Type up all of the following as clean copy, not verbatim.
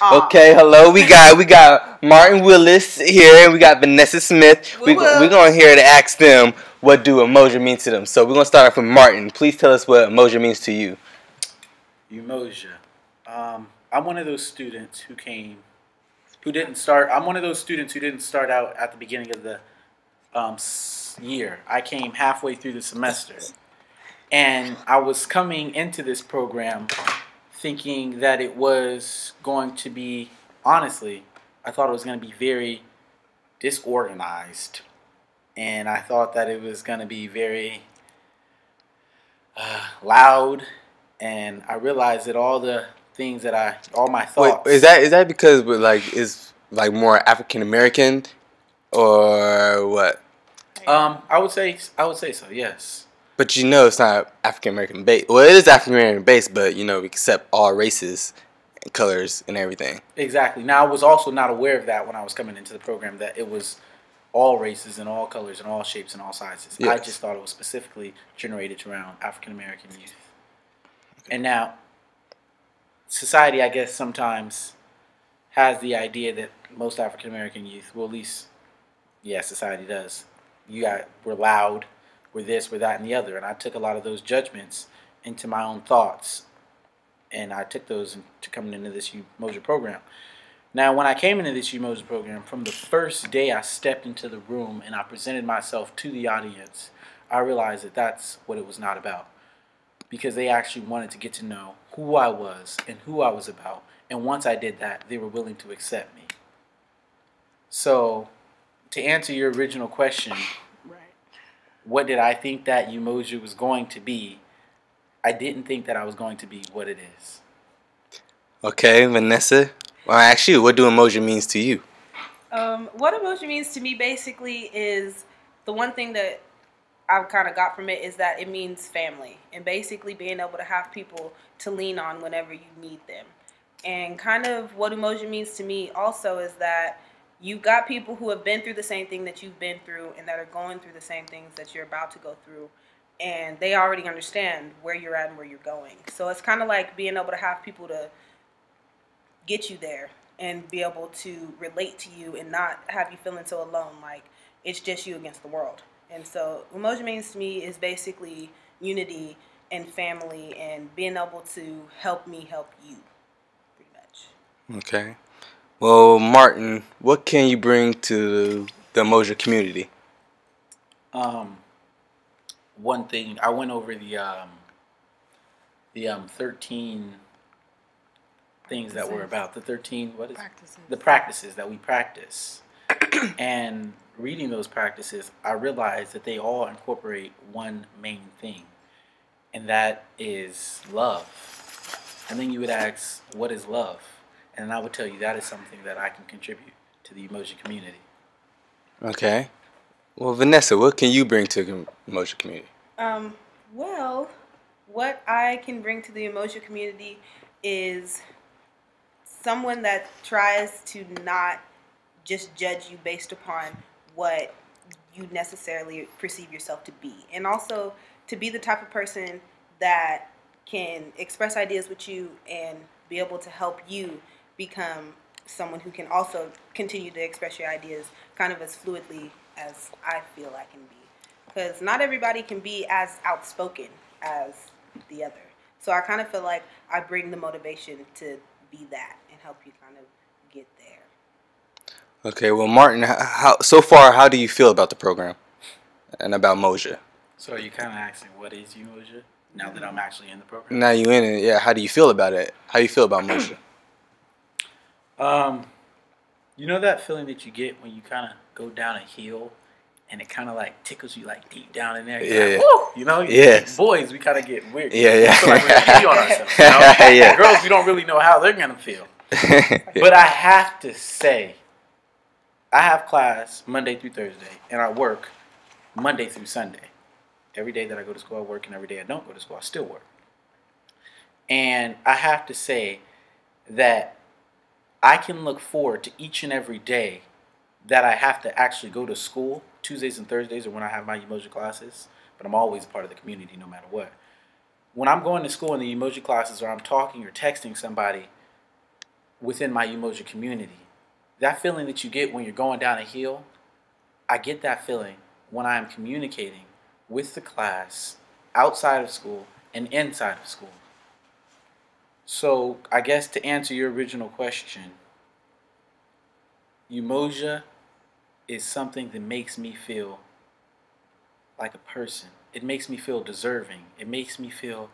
Okay, hello. We got Martin Willis here, and we got Vanessa Smith. We're going here to ask them what do Umoja mean to them. So we're gonna start off with Martin. Please tell us what Umoja means to you. Umoja. I'm one of those students who didn't start. I'm one of those students who didn't start out at the beginning of the year. I came halfway through the semester, and I was coming into this program thinking that it was going to be, honestly, I thought it was going to be very disorganized, and I thought that it was going to be very loud, and I realized that all the things that all my thoughts. Wait, is that because we're like is like more African American or what? I would say so. Yes. But you know it's not African American based. Well, it is African American based, but you know we accept all races and colors and everything. Exactly. Now I was also not aware of that when I was coming into the program, that it was all races and all colors and all shapes and all sizes. Yes. I just thought it was specifically generated around African American youth. And now society, I guess, sometimes has the idea that most African American youth, well, at least, yeah, society does. We're loud, we're this, we're that, and the other. And I took a lot of those judgments into my own thoughts, and I took those to coming into this Umoja program. Now, when I came into this Umoja program, from the first day I stepped into the room and I presented myself to the audience, I realized that that's what it was not about. Because they actually wanted to get to know who I was and who I was about. And once I did that, they were willing to accept me. So, to answer your original question, what did I think that Umoja was going to be? I didn't think that I was going to be what it is. Okay, Vanessa. Well, actually, what do Umoja means to you? What Umoja means to me basically is the one thing that I've kind of got from it is that it means family, and basically being able to have people to lean on whenever you need them. And kind of what Umoja means to me also is that you've got people who have been through the same thing that you've been through and that are going through the same things that you're about to go through, and they already understand where you're at and where you're going. So it's kind of like being able to have people to get you there and be able to relate to you and not have you feeling so alone, like it's just you against the world. And so Umoja means to me is basically unity and family and being able to help me help you, pretty much. Okay. Well, Martin, what can you bring to the Umoja community? One thing, I went over the 13 things that were about the 13 the practices that we practice. And reading those practices, I realized that they all incorporate one main thing, and that is love. And then you would ask, what is love? And I would tell you that is something that I can contribute to the Umoja community. Okay. Well, Vanessa, what can you bring to the Umoja community? Well, what I can bring to the Umoja community is someone that tries to not just judge you based upon what you necessarily perceive yourself to be. And also to be the type of person that can express ideas with you and be able to help you become someone who can also continue to express your ideas kind of as fluidly as I feel I can be. Because not everybody can be as outspoken as the other. So I kind of feel like I bring the motivation to be that and help you kind of get there. Okay, well, Martin, how do you feel about the program and about Umoja? So are you kind of asking what is Umoja now that I'm actually in the program? Now you in it, yeah. How do you feel about it? How do you feel about Umoja? You know that feeling that you get when you kind of go down a hill and it kind of like tickles you like deep down in there? Yeah. Like, woo! You know, Yes. Boys, we kind of get weird. Yeah. We feel like we're gonna pee on ourselves. You know? Yeah. Girls, we don't really know how they're gonna feel. But I have to say, I have class Monday through Thursday, and I work Monday through Sunday. Every day that I go to school, I work, and every day I don't go to school, I still work. And I have to say that I can look forward to each and every day that I have to actually go to school. Tuesdays and Thursdays are when I have my Umoja classes, but I'm always a part of the community no matter what. When I'm going to school in the Umoja classes or I'm talking or texting somebody, within my Umoja community. That feeling that you get when you're going down a hill, I get that feeling when I am communicating with the class outside of school and inside of school. So I guess to answer your original question, Umoja is something that makes me feel like a person. It makes me feel deserving. It makes me feel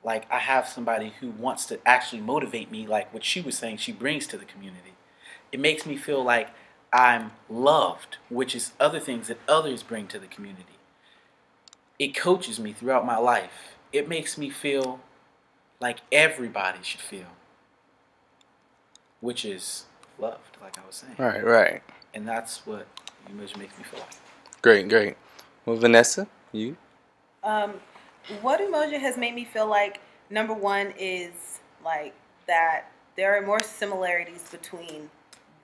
like I have somebody who wants to actually motivate me, like what she was saying she brings to the community. It makes me feel like I'm loved, which is other things that others bring to the community. It coaches me throughout my life. It makes me feel like everybody should feel, which is loved, like I was saying. Right, right. And that's what Umoja makes me feel like. Great, great. Well, Vanessa, you? What Umoja has made me feel like, number one, is like that there are more similarities between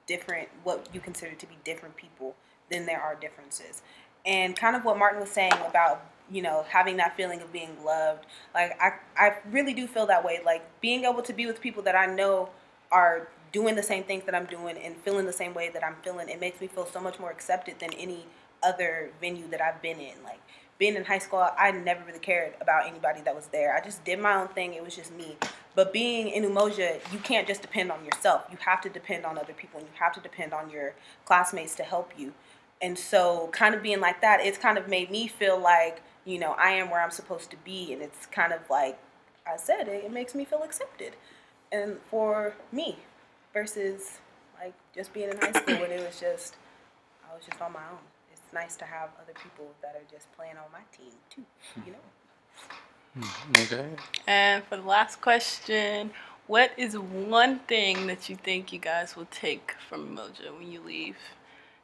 different, what you consider to be different people, than there are differences. And kind of what Martin was saying about, you know, having that feeling of being loved. Like, I really do feel that way. Like, being able to be with people that I know are doing the same things that I'm doing and feeling the same way that I'm feeling, it makes me feel so much more accepted than any other venue that I've been in. Like, being in high school, I never really cared about anybody that was there. I just did my own thing. It was just me. But being in Umoja, you can't just depend on yourself. You have to depend on other people, and you have to depend on your classmates to help you. And so kind of being like that, it's kind of made me feel like, you know, I am where I'm supposed to be. And it's kind of like I said, it makes me feel accepted. And for me versus like just being in high school when I was just on my own. It's nice to have other people that are just playing on my team too, you know. Okay. And for the last question, what is one thing that you think you guys will take from Umoja when you leave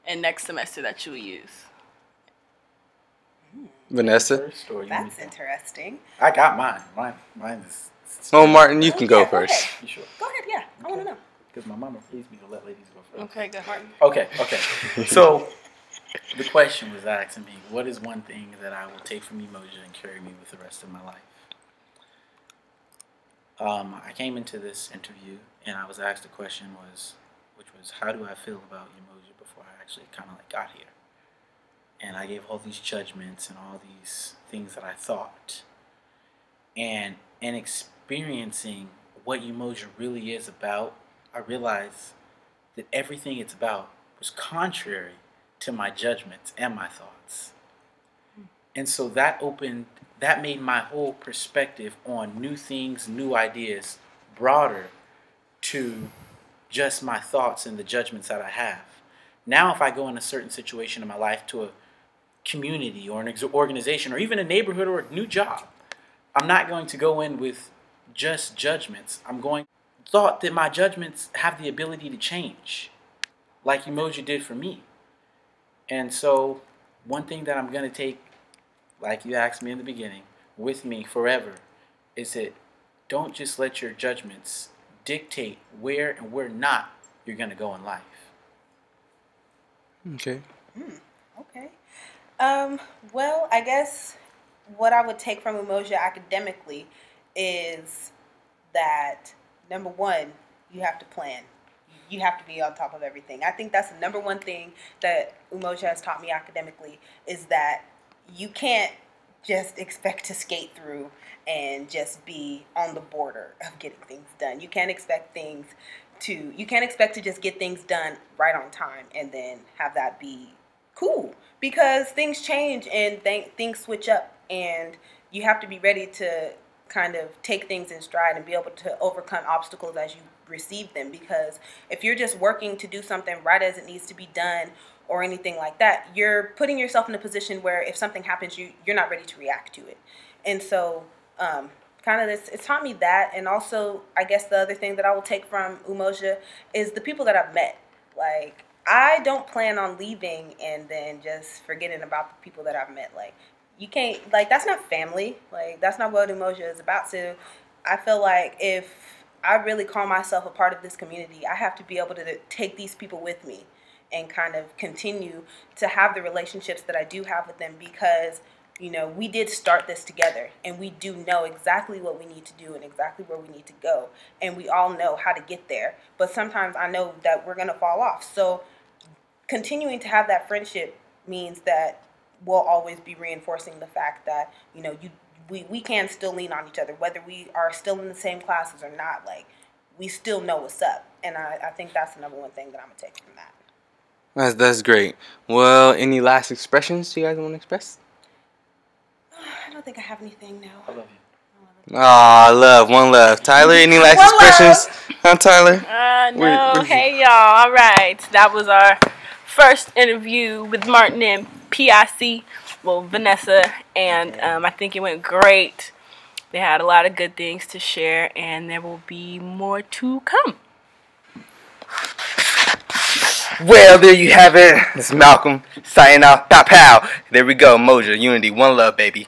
and next semester that you will use? Vanessa? First, or That's interesting. I got mine. Mine is. Oh, Martin, you can go Go first. ahead. You sure? Go ahead, yeah. I want to know. Because my mama pleased me to let ladies go first. Okay, go Martin. Okay. So the question was asking me, what is one thing that I will take from Umoja and carry me with the rest of my life? I came into this interview and I was asked a question which was how do I feel about Umoja before I actually kind of like got here? And I gave all these judgments and all these things that I thought. And in experiencing what Umoja really is about, I realized that everything it's about was contrary to my judgments and my thoughts. And so that made my whole perspective on new things, new ideas, broader to just my thoughts and the judgments that I have. Now if I go in a certain situation in my life to a community or an organization or even a neighborhood or a new job, I'm not going to go in with just judgments. Thought that my judgments have the ability to change, like Umoja did for me. And so one thing that I'm going to take, like you asked me in the beginning, with me forever is that don't just let your judgments dictate where and where not you're going to go in life. Okay. Okay. Well, I guess what I would take from Umoja academically is that, number one, you have to plan. You have to be on top of everything. I think that's the number one thing that Umoja has taught me academically is that you can't just expect to skate through and just be on the border of getting things done. You can't expect to just get things done right on time and then have that be cool, because things change and things switch up, and you have to be ready to kind of take things in stride and be able to overcome obstacles as you receive them. Because if you're just working to do something right as it needs to be done or anything like that, you're putting yourself in a position where if something happens, you're not ready to react to it. And so kind of this, it's taught me that. And also, I guess the other thing that I will take from Umoja is the people that I've met. Like, I don't plan on leaving and then just forgetting about the people that I've met. Like, you can't, like, that's not family. Like, that's not what Umoja is about. So I feel like if I really call myself a part of this community, I have to be able to take these people with me and kind of continue to have the relationships that I do have with them, because you know, we did start this together, and we do know exactly what we need to do and exactly where we need to go, and we all know how to get there. But sometimes I know that we're going to fall off. So continuing to have that friendship means that we'll always be reinforcing the fact that, you know, we can still lean on each other, whether we are still in the same classes or not. Like, we still know what's up. And I think that's the number one thing that I'm going to take from that. That's great. Well, any last expressions you guys want to express? I don't think I have anything now. I love you. Aw, love, one love. Tyler, any last expressions? Huh, Tyler? No. Hey, y'all. All right. That was our first interview with Martin and PIC. Well, Vanessa. And I think it went great. They had a lot of good things to share, and there will be more to come. Well, there you have it. It's Malcolm signing off. Pow, pow. There we go. Umoja, unity, one love, baby.